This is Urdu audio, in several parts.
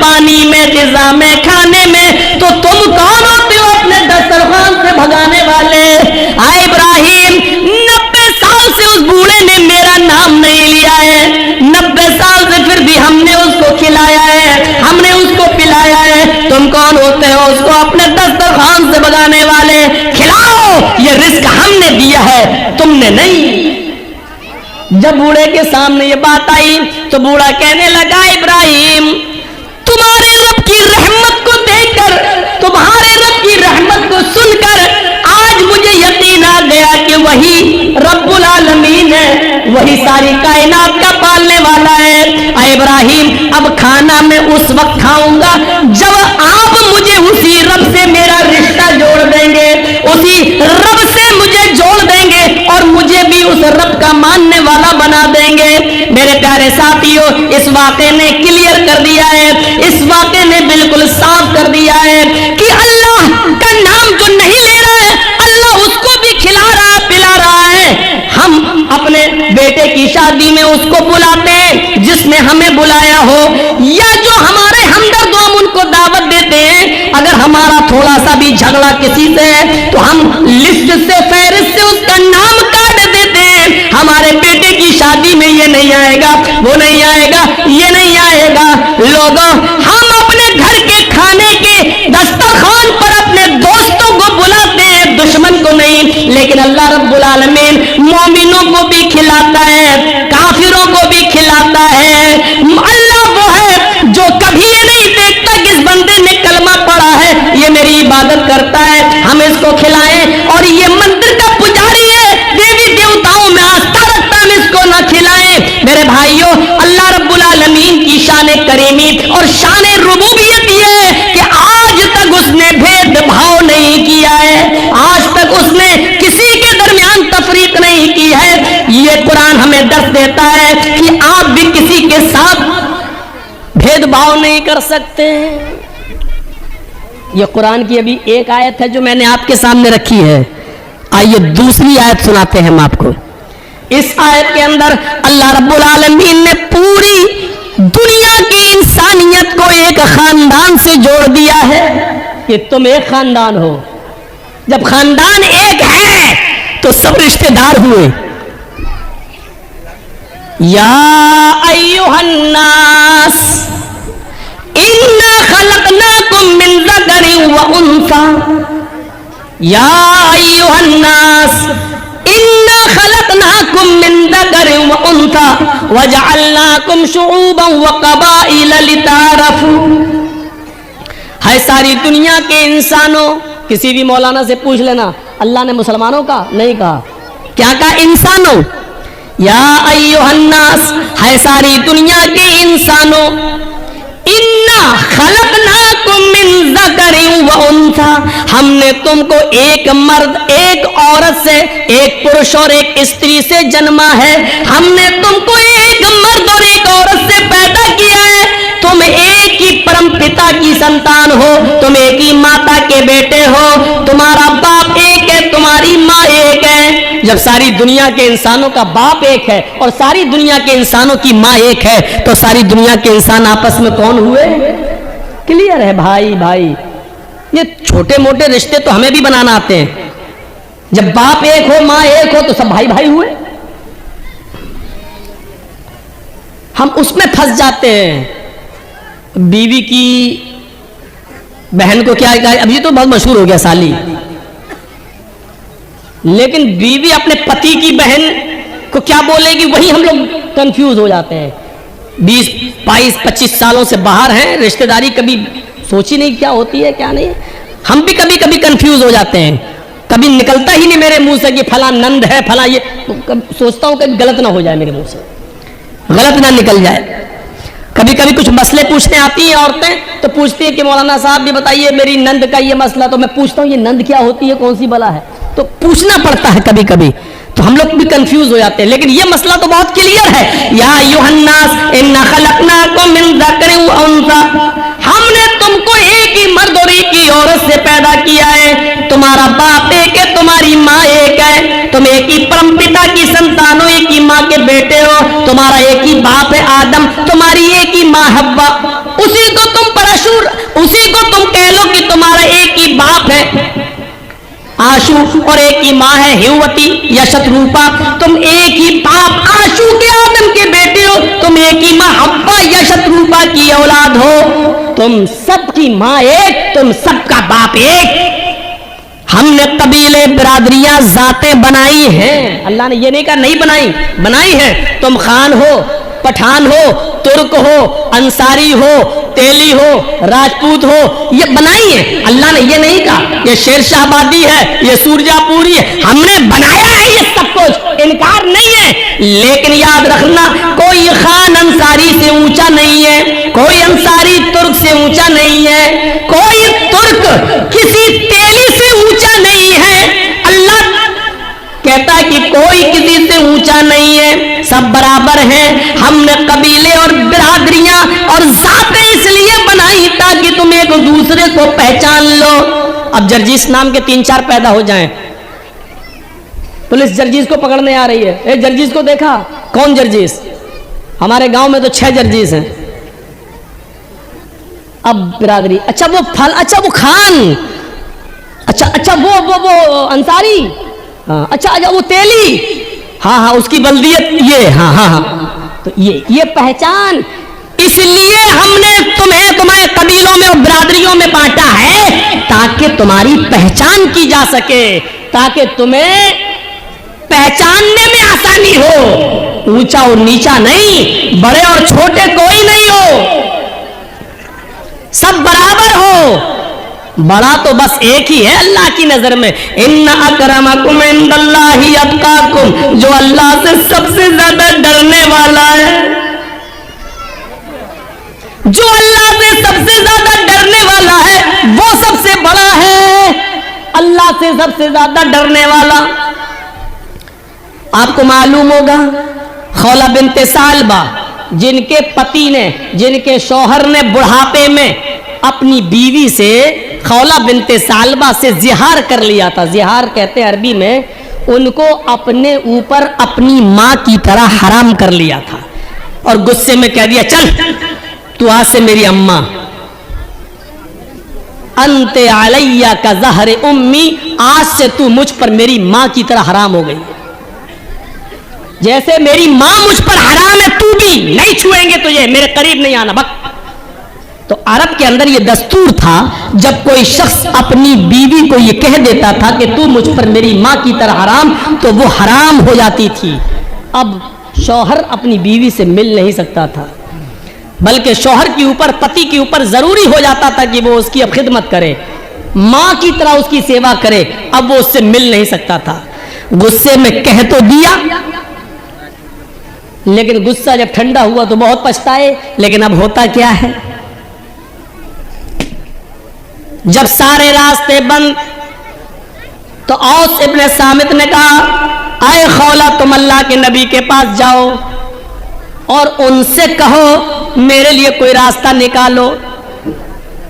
پانی میں، غذا میں، کھانے میں، تو تم کون ہوتے ہو اپنے دسترخوان سے بھگانے والے؟ آئے ابراہیم، 90 سال سے اس بوڑھے نے میرا نام نہیں لیا ہے، 90 سال سے پھر بھی ہم نے اس کو کھلایا ہے، ہم نے اس کو پلایا ہے، تم کون ہوتے ہو اس کو اپنے دسترخوان سے بھگانے والے؟ کھلاؤ، یہ رزق ہم نے دیا ہے، تم نے نہیں۔ جب بوڑھے کے سامنے یہ بات آئی تو بوڑھا کہنے لگا ابراہیم، تمہارے رب کی رحمت کو دیکھ کر، تمہارے رب کی رحمت کو سن کر آج مجھے یقین آ گیا کہ وہی رب العالمین ہے، وہی ساری کائنات کا پالنے والا ہے۔ اے ابراہیم، اب کھانا میں اس وقت کھاؤں گا جب آپ مجھے اسی رب سے میرا رشتہ جوڑ دیں گے، اسی رب سے مجھے جوڑ دیں گے اور مجھے بھی اس رب کا ماننے والا بنا دیں گے۔ میرے پیارے ساتھیوں، اس واقعے نے کلیئر کر دیا ہے، اس واقعے نے بالکل صاف کر دیا ہے کہ اللہ کا نام جو نہیں لے رہا ہے، اللہ اس کو بھی کھلا رہا پلا رہا ہے۔ ہم اپنے بیٹے کی شادی میں اس کو بلاتے ہیں جس نے ہمیں بلایا ہو، یا جو ہمارے ہمدرد ہم ان کو دعوت دیتے ہیں۔ اگر ہمارا تھوڑا سا بھی جھگڑا کسی سے ہے تو ہم لسٹ سے، فہرست سے اس کا نام کاٹ دیتے ہیں۔ ہمارے بیٹے کی شادی میں یہ نہیں آئے گا، وہ نہیں آئے گا، یہ نہیں آئے گا۔ لوگوں، ہم اپنے گھر کے کھانے کے دسترخوان پر اپنے دوستوں کو بلاتے ہیں، دشمن کو نہیں۔ لیکن اللہ رب العالمین مومنوں کو بھی کھلاتا ہے، کافروں کو بھی کھلاتا ہے۔ اللہ وہ ہے جو کبھی یہ نہیں دیکھتا کہ اس بندے نے کلمہ پڑھا ہے، یہ میری عبادت کرتا ہے، ہم اس کو کھلائیں، اور یہ مندر کا پجاری ہے، دیوی دیوتاؤں میں آستھا رکھتا ہے، ہم اس کو نہ کھلائیں۔ میرے بھائیوں، اللہ رب العالمین کی شان کریمی اور شان ربوبیت یہ ہے کہ آج تک اس نے بھید بھاؤ نہیں کیا ہے، آج تک اس نے کسی کے درمیان تفریق نہیں کی ہے۔ یہ قرآن ہمیں درس دیتا ہے کہ آپ بھی کسی کے ساتھ بھید بھاؤ نہیں کر سکتے۔ یہ قرآن کی ابھی ایک آیت ہے جو میں نے آپ کے سامنے رکھی ہے، آئیے دوسری آیت سناتے ہیں ہم آپ کو۔ اس آیت کے اندر اللہ رب العالمین نے پوری دنیا کی انسانیت کو ایک خاندان سے جوڑ دیا ہے کہ تم ایک خاندان ہو۔ جب خاندان ایک ہے تو سب رشتہ دار ہوئے۔ یا ایھا الناس انا خلقناکم من ذکر و انثی، یا ایھا الناس انا خلقناکم من ذکر و انثی وجعلناکم شعوبا وقبائل لتعارفوا۔ ہے ساری دنیا کے انسانوں، کسی بھی مولانا سے پوچھ لینا، اللہ نے مسلمانوں کا نہیں کہا، کیا کہا؟ انسانوں۔ یا ایھا الناس، ہے ساری دنیا کے انسانوں، انا خلقناکم من ذکر و انثی، ہم نے تم کو ایک مرد ایک عورت سے، ایک پرش اور ایک استری سے جنما ہے۔ ہم نے تم کو ایک مرد اور ایک عورت سے پیدا کیا ہے۔ تم ایک ہی پرم پتا کی سنتان ہو، تم ایک ہی ماتا کے بیٹے ہو، تمہارا باپ ایک ہے، تمہاری ماں ایک ہے۔ جب ساری دنیا کے انسانوں کا باپ ایک ہے اور ساری دنیا کے انسانوں کی ماں ایک ہے تو ساری دنیا کے انسان آپس میں کون ہوئے؟ کلیئر ہے بھائی؟ بھائی، یہ چھوٹے موٹے رشتے تو ہمیں بھی بنانا آتے ہیں۔ جب باپ ایک ہو، ماں ایک ہو تو سب بھائی بھائی ہوئے۔ ہم اس میں پھنس جاتے ہیں۔ بیوی کی بہن کو کیا کہا؟ اب یہ تو بہت مشہور ہو گیا سالی، لیکن بیوی اپنے پتی کی بہن کو کیا بولے گی، وہی ہم لوگ کنفیوز ہو جاتے ہیں۔ 20 22 25 سالوں سے باہر ہیں، رشتہ داری کبھی سوچی نہیں کیا ہوتی ہے کیا نہیں۔ ہم بھی کبھی کبھی کنفیوز ہو جاتے ہیں، کبھی نکلتا ہی نہیں میرے منہ سے کہ فلاں نند ہے، فلاں یہ، سوچتا ہوں کہ غلط نہ ہو جائے، میرے منہ سے غلط نہ نکل جائے۔ کبھی کبھی کچھ مسئلے پوچھنے آتی ہیں عورتیں تو پوچھتی ہیں کہ مولانا صاحب بھی بتائیے میری نند کا یہ مسئلہ، تو میں پوچھتا ہوں یہ نند کیا ہوتی ہے، کون سی بلا ہے، تو پوچھنا پڑتا ہے کبھی کبھی، تو ہم لوگ بھی کنفیوز ہو جاتے ہیں۔ لیکن یہ مسئلہ تو بہت کلیئر ہے، یا ایھا الناس انا خلقناکم من ذکر و انثی، ہم نے تم کو ایک ہی مرد اور ایک ہی عورت سے پیدا کیا ہے۔ تمہارا باپ ایک ہے، تمہاری ماں ایک ہے، تم ایک ہی پرم پتا کی سنتان ہو، ایک ہی ماں کے بیٹے ہو، تمہارا ایک ہی باپ ہے آدم، تمہاری ایک ہی ماں حوا۔ اسی کو تم پرشور، اسی کو تم کہہ لو کہ تمہارا ایک ہی باپ ہے آشو اور ایک ہی ماں ہے ہیوتی یا شتروپا، تم ایک ہی باپ آشو کے آدم کے بیٹے ہو، تم ایک ہی ماں حوا یا شتروپا کی اولاد ہو، تم سب کی ماں ایک، تم سب کا باپ ایک۔ ہم نے قبیلے برادریاں ذاتیں بنائی ہیں، اللہ نے یہ نہیں کہا نہیں بنائی، بنائی ہیں۔ تم خان ہو، پٹھان ہو، ترک ہو، انصاری ہو، تیلی ہو، راجپوت ہو، یہ بنائی ہے، اللہ نے یہ نہیں کہا یہ شیر شاہ آبادی ہے، یہ سورجا پوری ہے، ہم نے بنایا ہے یہ سب کچھ، انکار نہیں ہے۔ لیکن یاد رکھنا کوئی خان انصاری سے اونچا نہیں ہے، کوئی انصاری ترک سے اونچا نہیں ہے، کوئی ترک کسی تیلی سے اونچا نہیں ہے۔ اللہ کہتا ہے کہ کوئی کسی سے اونچا نہیں ہے، سب برابر ہیں۔ ہم نے قبیلے اور برادریاں اور ذاتیں اس لیے بنائی تاکہ تم ایک دوسرے کو پہچان لو۔ اب جرجیس نام کے 3-4 پیدا ہو جائیں، پولیس جرجیس کو پکڑنے آ رہی ہے، اے جرجیس کو دیکھا؟ کون جرجیس؟ ہمارے گاؤں میں تو 6 جرجیس ہیں۔ اب برادری، اچھا وہ پھل، اچھا وہ خان، اچھا وہ انصاری، اچھا وہ تیلی، ہاں اس کی بلدیت یہ، ہاں تو یہ پہچان۔ اس لیے ہم نے تمہیں قبیلوں میں اور برادریوں میں بانٹا ہے تاکہ تمہاری پہچان کی جا سکے، تاکہ تمہیں پہچاننے میں آسانی ہو۔ اونچا اور نیچا نہیں، بڑے اور چھوٹے کوئی نہیں ہو، سب برابر ہو۔ بڑا تو بس ایک ہی ہے اللہ کی نظر میں، ان اکرمکم عند اللہ اتقاکم، جو اللہ سے سب سے زیادہ ڈرنے والا ہے، جو اللہ سے سب سے زیادہ ڈرنے والا ہے وہ سب سے بڑا ہے، اللہ سے سب سے زیادہ ڈرنے والا۔ آپ کو معلوم ہوگا خولہ بنت ثعلبہ، جن کے پتی نے، جن کے شوہر نے بڑھاپے میں اپنی بیوی سے، خولہ بنت ثعلبہ سے زہار کر لیا تھا۔ زہار کہتے ہیں عربی میں، ان کو اپنے اوپر اپنی ماں کی طرح حرام کر لیا تھا، اور غصے میں کہہ دیا چل تو آج سے میری اماں، انت علیہ کا زہر امی، آج سے تو مجھ پر میری ماں کی طرح حرام ہو گئی، جیسے میری ماں مجھ پر حرام ہے تو بھی نہیں چھوئیں گے تجھے، میرے قریب نہیں آنا بک۔ تو عرب کے اندر یہ دستور تھا، جب کوئی شخص اپنی بیوی کو یہ کہہ دیتا تھا کہ تو مجھ پر میری ماں کی طرح حرام، تو وہ حرام ہو جاتی تھی۔ اب شوہر اپنی بیوی سے مل نہیں سکتا تھا، بلکہ شوہر کے اوپر، پتی کے اوپر ضروری ہو جاتا تھا کہ وہ اس کی اب خدمت کرے، ماں کی طرح اس کی سیوا کرے۔ اب وہ اس سے مل نہیں سکتا تھا، غصے میں کہہ تو دیا، لیکن غصہ جب ٹھنڈا ہوا تو بہت پچھتائے۔ لیکن اب ہوتا کیا ہے، جب سارے راستے بند، تو اوس ابن صامت نے کہا اے خولہ تم اللہ کے نبی کے پاس جاؤ اور ان سے کہو میرے لیے کوئی راستہ نکالو۔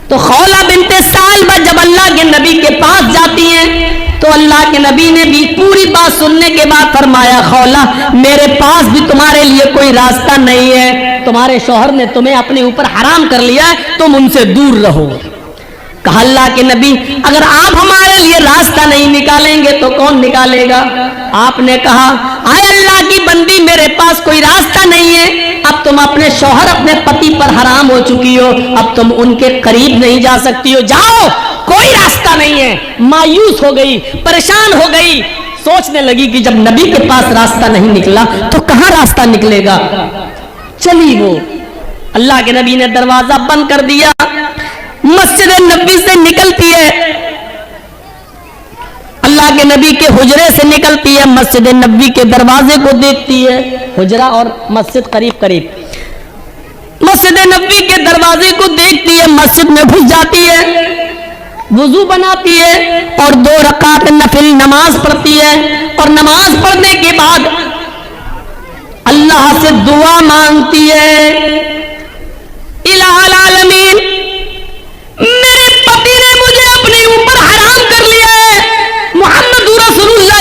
تو خولہ بنت ثعلبہ جب اللہ کے نبی کے پاس جاتی ہیں تو اللہ کے نبی نے بھی پوری بات سننے کے بعد فرمایا خولہ میرے پاس بھی تمہارے لیے کوئی راستہ نہیں ہے، تمہارے شوہر نے تمہیں اپنے اوپر حرام کر لیا ہے، تم ان سے دور رہو۔ کہا اللہ کے نبی اگر آپ ہمارے لیے راستہ نہیں نکالیں گے تو کون نکالے گا؟ آپ نے کہا اے اللہ کی بندی میرے پاس کوئی راستہ نہیں ہے، اب تم اپنے شوہر، اپنے پتی پر حرام ہو چکی ہو، اب تم ان کے قریب نہیں جا سکتی ہو، جاؤ کوئی راستہ نہیں ہے۔ مایوس ہو گئی، پریشان ہو گئی، سوچنے لگی کہ جب نبی کے پاس راستہ نہیں نکلا تو کہاں راستہ نکلے گا؟ چلی وہ، اللہ کے نبی نے دروازہ بند کر دیا، مسجد نبی سے نکلتی ہے، اللہ کے نبی کے حجرے سے نکلتی ہے، مسجد نبی کے دروازے کو دیکھتی ہے، حجرہ اور مسجد قریب قریب، مسجد نبی کے دروازے کو دیکھتی ہے، مسجد میں گھس جاتی ہے، وضو بناتی ہے اور 2 رکعت نفل نماز پڑھتی ہے، اور نماز پڑھنے کے بعد اللہ سے دعا مانگتی ہے الہ العالمین میرے پتی نے مجھے اپنے اوپر حرام کر لیا ہے، محمد رسول اللہ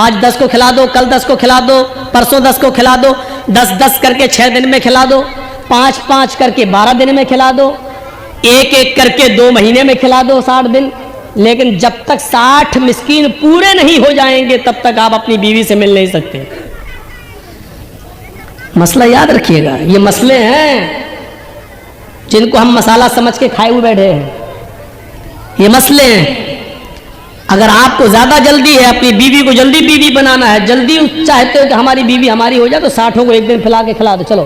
آج 10 کو کھلا دو, کل 10 کو کھلا دو, پرسوں 10 کو کھلا دو, 10 کر کے 6 دن میں کھلا دو, 5 کر کے 12 دن میں کھلا دو, 1 کر کے 2 مہینے میں کھلا دو 60 دن. لیکن جب تک 60 مسکین پورے نہیں ہو جائیں گے تب تک آپ اپنی بیوی سے مل نہیں سکتے. مسئلہ یاد رکھیے گا, یہ مسئلے ہیں جن کو ہم مسالہ سمجھ کے کھائے ہوئے بیٹھے ہیں. یہ مسئلے ہیں. اگر آپ کو زیادہ جلدی ہے, اپنی بیوی کو جلدی بیوی بنانا ہے, جلدی چاہتے ہو کہ ہماری بیوی ہماری ہو جائے, تو 60 کو ایک دن کھلا کے کھلا دو. چلو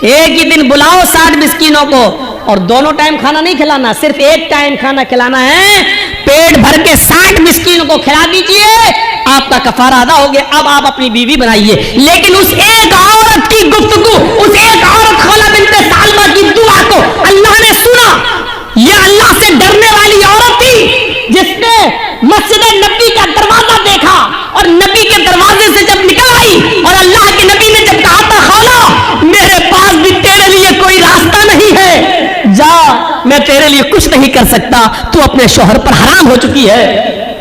ایک ہی دن بلاؤ 60 مسکینوں کو, اور دونوں ٹائم کھانا نہیں کھلانا, صرف ایک ٹائم کھانا کھلانا ہے. پیٹ بھر کے 60 مسکینوں کو کھلا دیجئے, آپ کا کفارہ ادا ہو گیا. اب آپ اپنی بیوی بنائیے. لیکن اس ایک عورت کی گفتگو, اس ایک عورت خولہ بنت سالمہ کی دعا کو اللہ نے سنا. یہ اللہ سے ڈرنے والی عورت تھی جس نے مسجد نبی کا دروازہ دیکھا, اور نبی کے دروازے سے جب نکل آئی, اور اللہ کے نبی نے جب کہا تھا خولا میرے پاس بھی تیرے لیے کوئی راستہ نہیں ہے, جا میں تیرے لیے کچھ نہیں کر سکتا, تو اپنے شوہر پر حرام ہو چکی ہے.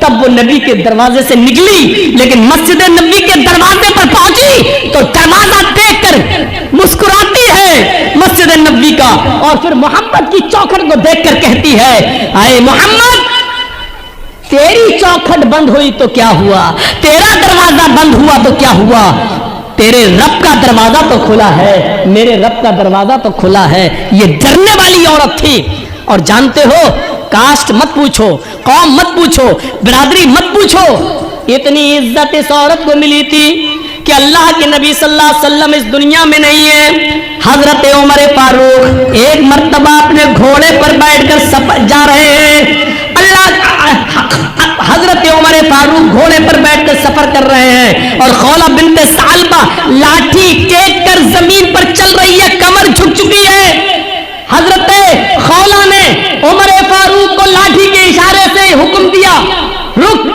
تب وہ نبی کے دروازے سے نکلی, لیکن مسجد نبی کے دروازے پر پہنچی تو دروازہ دیکھ کر مسکراتی ہے مسجد نبی کا, اور پھر محمد کی چوکھٹ کو دیکھ کر کہتی ہے اے محمد تیری چوکھٹ بند ہوئی تو کیا ہوا, تیرا دروازہ بند ہوا تو کیا ہوا, تیرے رب کا دروازہ تو کھلا ہے, میرے رب کا دروازہ تو کھلا ہے. یہ ڈرنے والی عورت تھی. اور جانتے ہو, کاسٹ مت پوچھو, قوم مت پوچھو, برادری مت پوچھو, اتنی عزت اس عورت کو ملی تھی کہ اللہ کے نبی صلی اللہ علیہ وسلم اس دنیا میں نہیں ہے. حضرت عمر فاروق ایک مرتبہ اپنے گھوڑے پر بیٹھ کر سفر جا رہے ہیں. حضرت عمر فاروق گھوڑے پر بیٹھ کر سفر کر رہے ہیں, اور خولہ بنت سالبہ لاٹھی ٹیک کر زمین پر چل رہی ہے, کمر جھک چکی ہے. حضرت خولہ نے عمر فاروق کو لاٹھی کے اشارے سے حکم دیا رک.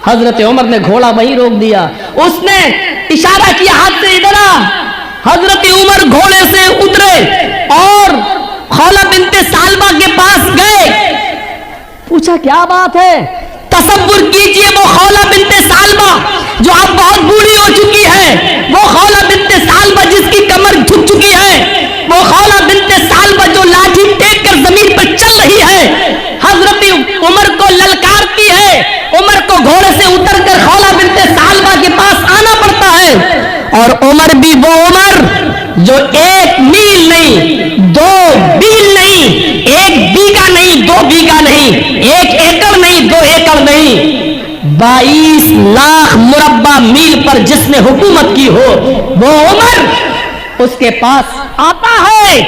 حضرت عمر نے گھوڑا وہیں روک دیا, اس نے اشارہ کیا ہاتھ سے ادھر آ. حضرت عمر گھوڑے سے اترے اور خولہ بنت سالبہ کے پاس گئے. پوچھا کیا بات ہے؟ تصور کیجئے وہ خولہ بنت سالبہ جو اب بہت بوڑھی ہو چکی ہے, وہ خولہ بنت سالبہ جس کی کمر جھک چکی ہے, وہ خولہ بنت سالبہ جو لاٹھی ٹیک کر زمین پر چل رہی ہے, حضرت عمر کو للکارتی ہے. عمر کو گھوڑے سے اتر کر خولہ بنت سالبہ کے پاس آنا پڑتا ہے, اور عمر بھی وہ عمر جو 1 میل نہیں, 2 میل نہیں, 1 بیگھہ نہیں, 2 بیگھہ نہیں, 1 ایکڑ نہیں, 2 ایکڑ نہیں, 22 لاکھ مربع میل پر جس نے حکومت کی ہو, وہ عمر اس کے پاس آتا ہے.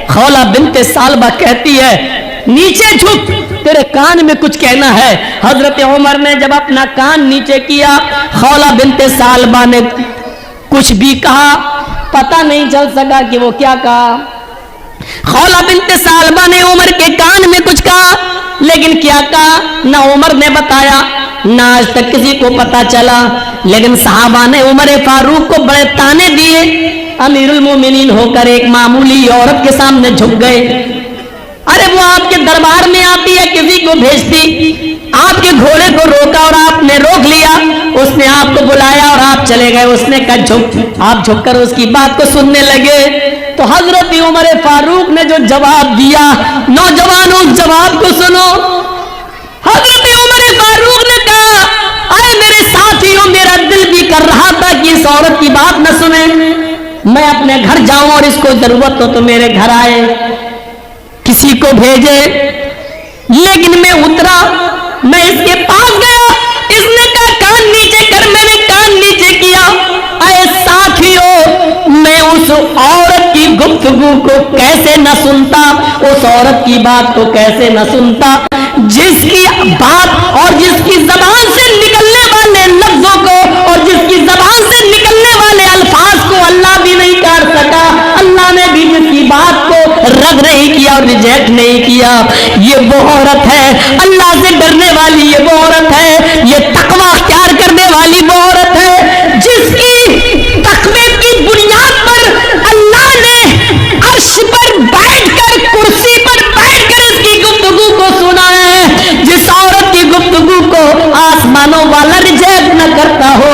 خولہ بنت سالبہ کہتی ہے نیچے جھک, تیرے کان میں کچھ کہنا ہے. حضرت عمر نے جب اپنا کان نیچے کیا, خولہ بنت سالبہ نے کچھ بھی کہا, پتہ نہیں چل سکا کہ وہ کیا کہا. خولہ بنت سالبہ نے عمر کے کان میں کچھ کہا, لیکن کیا کہا نہ عمر نے بتایا, نہ آج تک کسی کو پتا چلا. لیکن صحابہ نے عمر فاروق کو بڑے تانے دیے. امیر المومنین ہو کر ایک معمولی عورت کے سامنے جھک گئے. ارے وہ آپ کے دربار میں آتی ہے, کسی کو بھیجتی, آپ کے گھوڑے کو روکا اور آپ نے روک لیا, اس نے آپ کو بلایا اور آپ چلے گئے. اس نے کہا جھک, آپ جھک کر اس کی بات کو سننے لگے. تو حضرت عمر فاروق نے جو جواب دیا, نوجوانوں جواب کو سنو. حضرت عمر فاروق نے کہا اے میرے ساتھیوں, میرا دل بھی کر رہا تھا کہ اس عورت کی بات نہ سنے, میں اپنے گھر جاؤں اور اس کو ضرورت ہو تو میرے گھر آئے, کسی کو بھیجے. لیکن میں اترا, میں اس کے پاس گیا, اس نے کہا کان نیچے کر, میں نے کان نیچے کیا. اے ساتھیوں, میں اس عورت کی گفتگو کو کیسے نہ سنتا, اس عورت کی بات کو کیسے نہ سنتا جس کی بات اور جس کی زبان سے نکلنے والے لفظوں کو اور جس کی زبان سے نکلنے والے الفاظ کو اللہ بھی نہیں کر سکا. اللہ نے بھی جس کی بات کو رد نہیں کیا اور ریجیکٹ نہیں کیا. یہ وہ عورت ہے اللہ سے ڈرنے والی, یہ وہ عورت ہے, یہ تقوی اختیار کرنے والی وہ عورت ہے جس کی تقوی کی بنیاد پر اللہ نے عرش پر بیٹھ کر, کرسی پر بیٹھ کر اس کی گفتگو کو سنا ہے. جس عورت کی گفتگو کو آسمانوں والا ریجیکٹ نہ کرتا ہو,